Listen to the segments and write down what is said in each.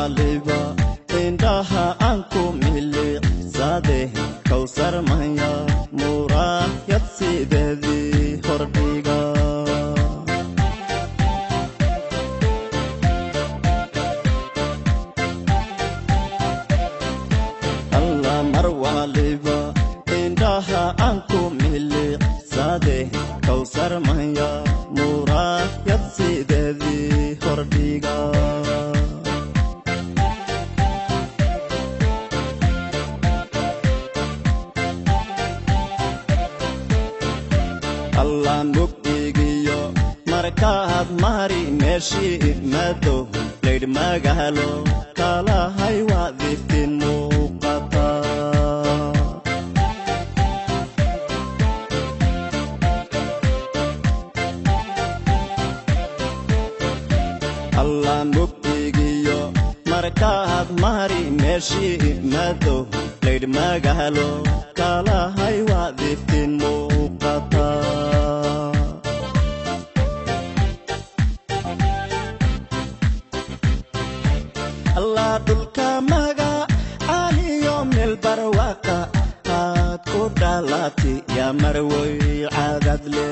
waliba indaha anku mili zade kawsar maya murayad sidedi hordhiga Allah mar waliba indaha anku mili zade kawsar maya murayad sidedi hordhiga Allah mugdigiyo markaad mari meeshi mado leyd magalo kala hay wadiftin muuqata Allah mugdigiyo markaad mari meeshi mado leyd magalo kala hay wadiftin muuqata Allah dulka maga aliyo mel barwaqa aad ku dhalati ya marway caadadle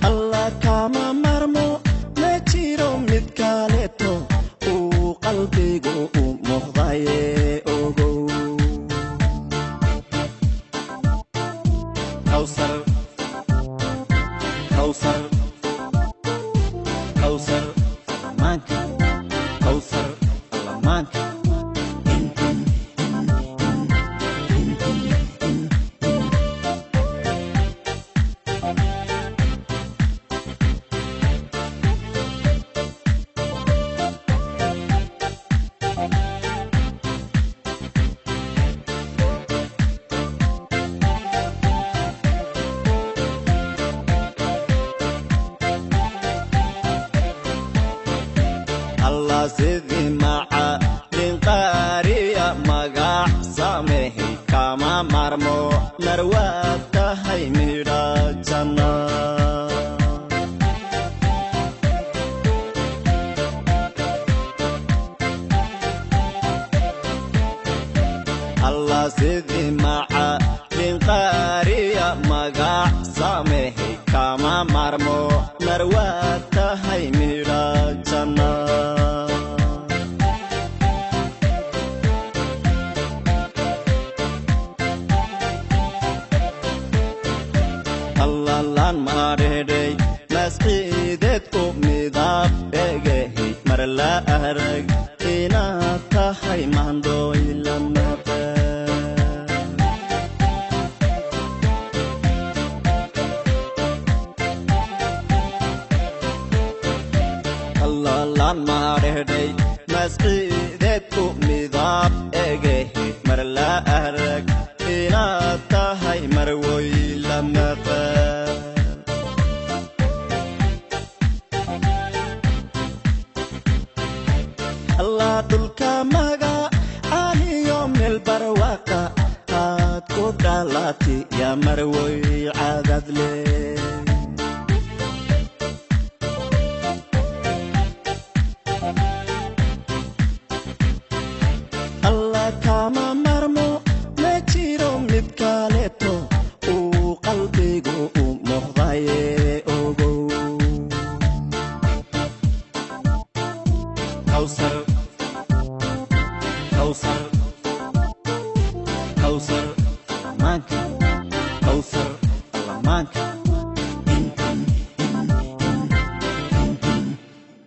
Allah kama marmo ma jiro mid kaleeto uu qalbigu u muuqdaye ogow Kawsar Kawsar Kawsar manka Kawsar manka Allah sidhi maca linqariya magac samehi kama marmo marwaad tahay midha janna Allah sidhi maca linqariya magac samehi kama marmo marwaad tahay midha janna Allah lan maadheedhay masqiideedku midab egehay mar la arag inaad tahay maandooy la maqan Allah lan maadheedhay masqiideedku midab egehay mar la arag inaad tahay marwoy la maqan Allah dulka maga aliyo mel barwaqa aad ku dhalati ya marwoy caadadle Allah kama marmo ma jiro mid kaleeto uu qalbigu u muuqdaye ogow Kawsar Kawsar Kawsar manka Kawsar manka